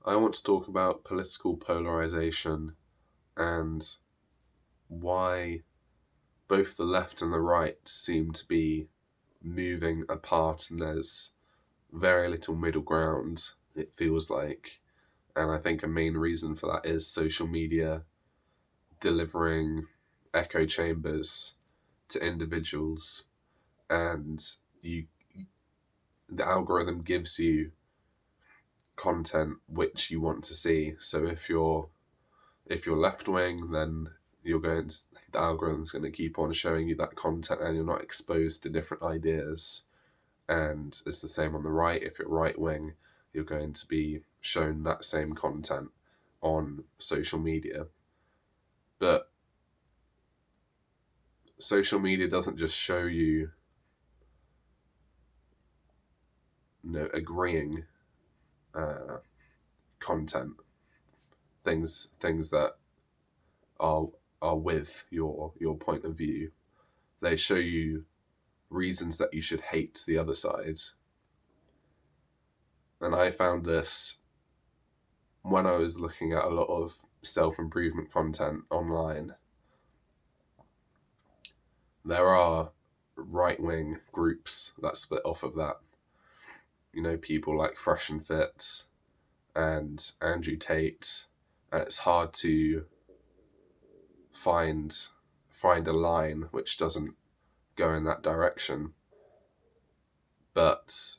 I want to talk about political polarisation and why both the left and the right seem to be moving apart, and there's very little middle ground, it feels like. And I think a main reason for that is social media delivering echo chambers to individuals, and you the algorithm gives you content which you want to see. So if you're left wing, then the algorithm's going to keep on showing you that content, and you're not exposed to different ideas. And it's the same on the right. If you're right wing, you're going to be shown that same content on social media. But social media doesn't just show you, agreeing content, things that are with your point of view. They show you reasons that you should hate the other side. And I found this when I was looking at a lot of self-improvement content online. There are right-wing groups that split off of that. People like Fresh and Fit and Andrew Tate, and it's hard to find a line which doesn't go in that direction. But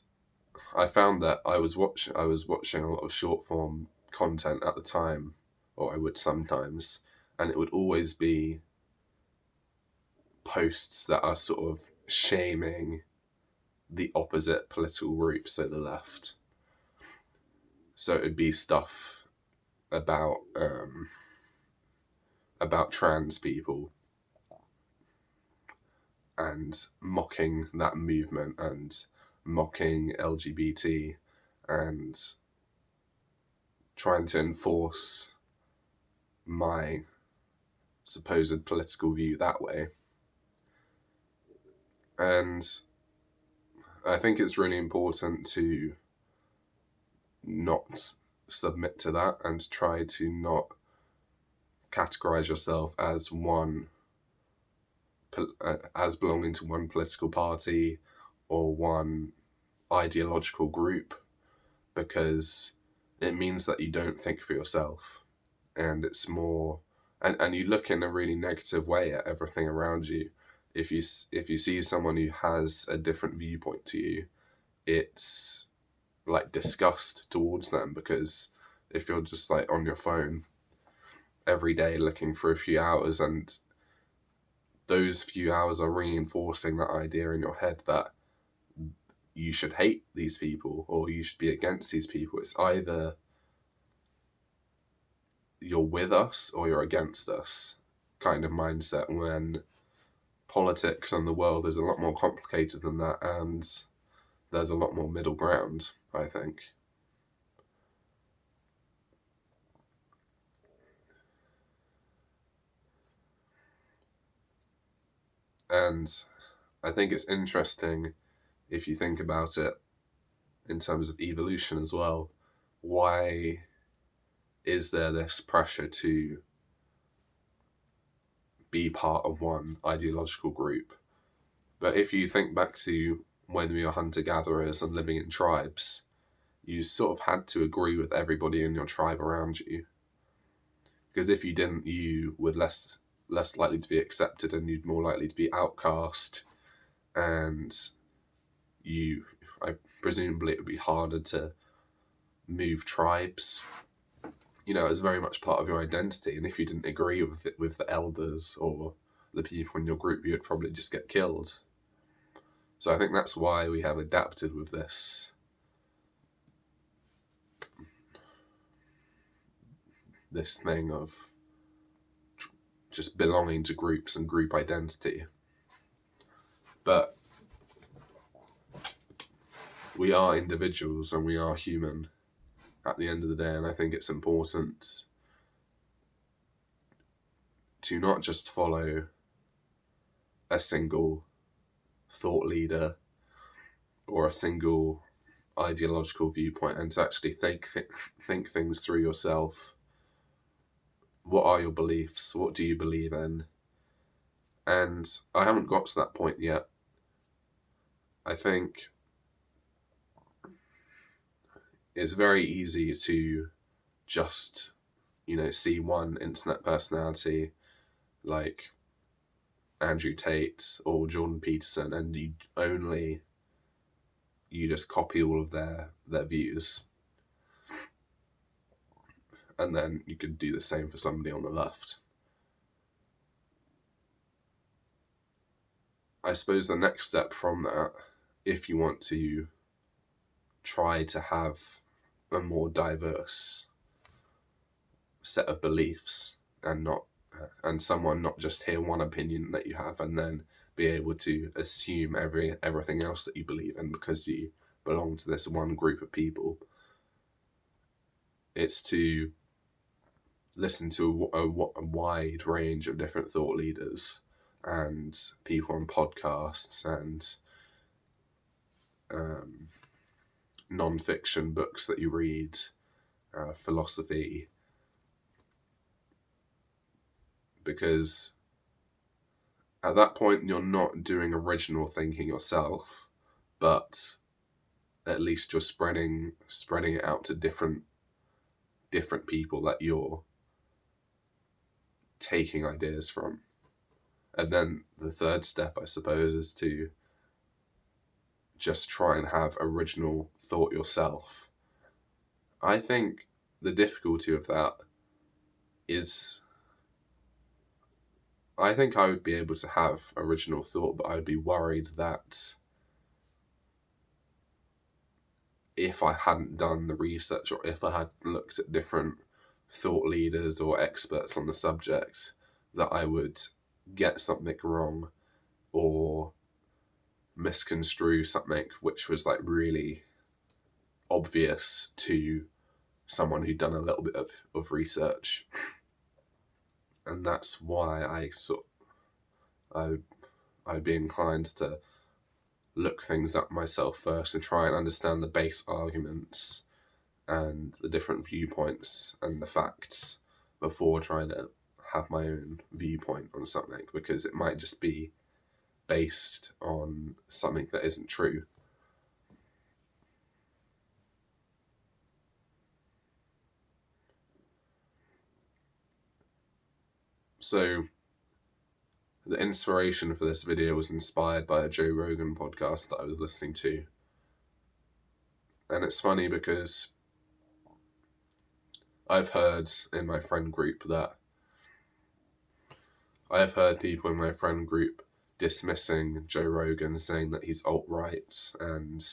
I found that I was watching a lot of short form content at the time, or I would sometimes, and it would always be posts that are sort of shaming the opposite political group, so the left. So it'd be stuff about trans people and mocking that movement and mocking LGBT and trying to enforce my supposed political view that way. And I think it's really important to not submit to that and try to not categorize yourself as as belonging to one political party or one ideological group, because it means that you don't think for yourself, and it's more and you look in a really negative way at everything around you. If you see someone who has a different viewpoint to you, it's like disgust towards them, because if you're just like on your phone every day looking for a few hours, and those few hours are reinforcing that idea in your head that you should hate these people or you should be against these people. It's either you're with us or you're against us kind of mindset, when politics and the world is a lot more complicated than that, and there's a lot more middle ground, I think. And I think it's interesting if you think about it in terms of evolution as well. Why is there this pressure to be part of one ideological group? But if you think back to when we were hunter-gatherers and living in tribes, you sort of had to agree with everybody in your tribe around you. Because if you didn't, you would less likely to be accepted, and you'd more likely to be outcast, and presumably it would be harder to move tribes. It's very much part of your identity, and if you didn't agree with the elders or the people in your group, you would probably just get killed. So I think that's why we have adapted with this thing of just belonging to groups and group identity. But we are individuals and we are human at the end of the day, and I think it's important to not just follow a single thought leader or a single ideological viewpoint and to actually think things through yourself. What are your beliefs? What do you believe in? And I haven't got to that point yet. I think it's very easy to just, see one internet personality like Andrew Tate or Jordan Peterson, and you just copy all of their views. And then you could do the same for somebody on the left. I suppose the next step from that, if you want to try to have a more diverse set of beliefs and someone not just hear one opinion that you have and then be able to assume everything else that you believe in because you belong to this one group of people, it's to listen to a wide range of different thought leaders and people on podcasts and non-fiction books that you read, philosophy, because at that point you're not doing original thinking yourself, but at least you're spreading it out to different people that you're taking ideas from. And then the third step, I suppose, is to just try and have original thought yourself. I think the difficulty of that is, I think I would be able to have original thought, but I'd be worried that if I hadn't done the research or if I had looked at different thought leaders or experts on the subject, that I would get something wrong or misconstrue something which was like really obvious to someone who'd done a little bit of research. And that's why I'd be inclined to look things up myself first and try and understand the base arguments and the different viewpoints and the facts before trying to have my own viewpoint on something, because it might just be based on something that isn't true. So the inspiration for this video was inspired by a Joe Rogan podcast that I was listening to. And it's funny because I've heard in my friend group people in my friend group dismissing Joe Rogan, saying that he's alt-right and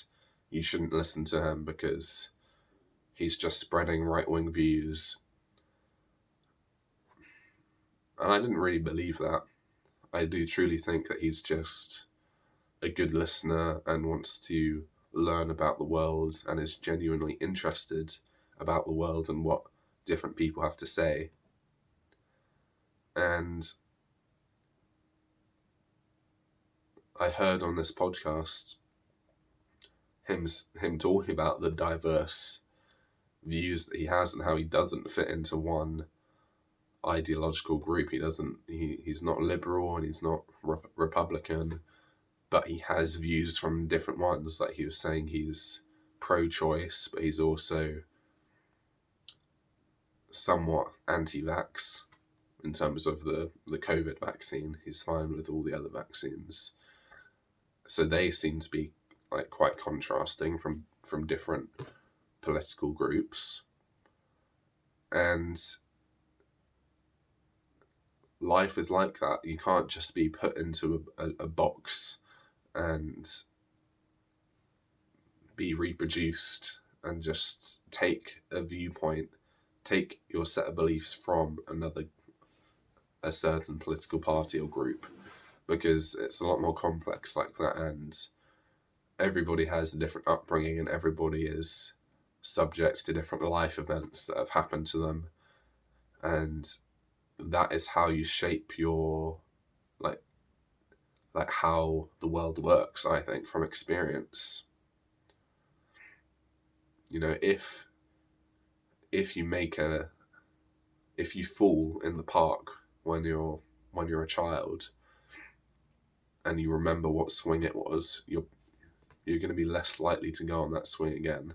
you shouldn't listen to him because he's just spreading right-wing views. And I didn't really believe that. I do truly think that he's just a good listener and wants to learn about the world and is genuinely interested about the world and what different people have to say. And I heard on this podcast him talking about the diverse views that he has and how he doesn't fit into one ideological group. He's not liberal and he's not Republican, but he has views from different ones. Like he was saying, he's pro-choice, but he's also somewhat anti-vax in terms of the COVID vaccine. He's fine with all the other vaccines. So they seem to be like quite contrasting from different political groups. And life is like that. You can't just be put into a box and be reproduced and just take a viewpoint, take your set of beliefs from a certain political party or group, because it's a lot more complex like that, and everybody has a different upbringing and everybody is subject to different life events that have happened to them, and that is how you shape your like how the world works, I think, from experience. You know, if you fall in the park when you're a child and you remember what swing it was, you're going to be less likely to go on that swing again.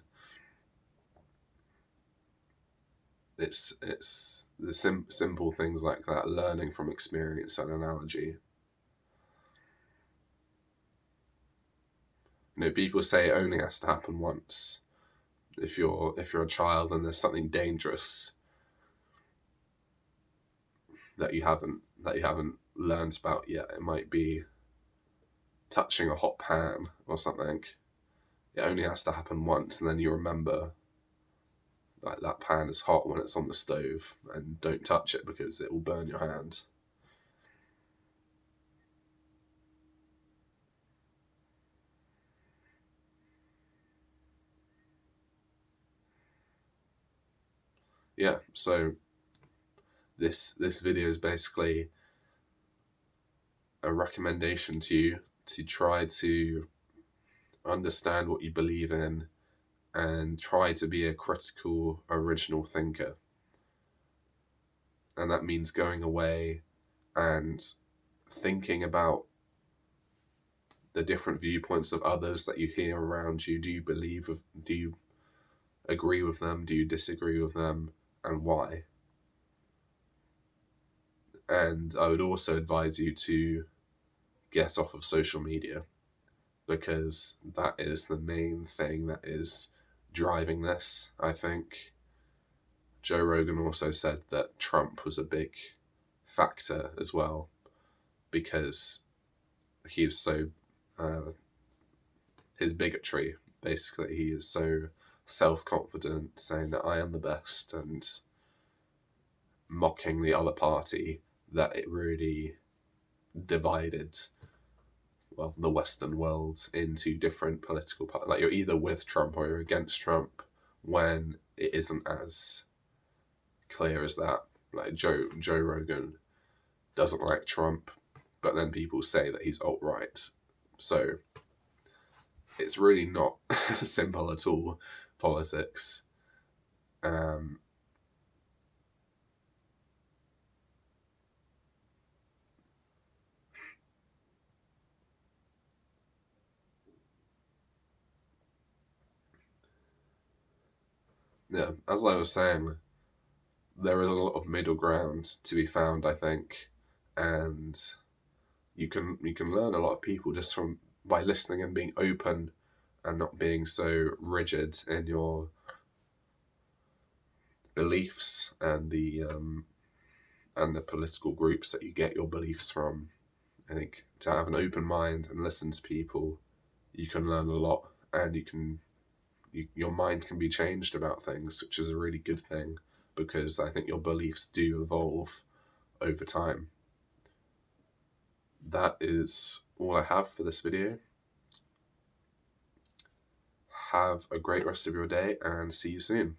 It's the simple things like that, learning from experience and analogy. You know, people say it only has to happen once. If you're a child and there's something dangerous that you haven't learned about yet, it might be touching a hot pan or something. It only has to happen once, and then you remember like that pan is hot when it's on the stove, and don't touch it because it will burn your hand. Yeah, so this video is basically a recommendation to you to try to understand what you believe in and try to be a critical, original thinker. And that means going away and thinking about the different viewpoints of others that you hear around you. Do you agree with them? Do you disagree with them? And why? And I would also advise you to get off of social media, because that is the main thing that is driving this, I think. Joe Rogan also said that Trump was a big factor as well, because he was so his bigotry, basically. He is so self-confident, saying that I am the best and mocking the other party, that it really divided, well, the Western world into different political parties. Like, you're either with Trump or you're against Trump, when it isn't as clear as that. Like, Joe Rogan doesn't like Trump, but then people say that he's alt-right. So it's really not simple at all, politics. Yeah, as I was saying, there is a lot of middle ground to be found, I think, and you can learn a lot of people just by listening and being open and not being so rigid in your beliefs and the political groups that you get your beliefs from. I think to have an open mind and listen to people, you can learn a lot, and your mind can be changed about things, which is a really good thing, because I think your beliefs do evolve over time. That is all I have for this video. Have a great rest of your day, and see you soon.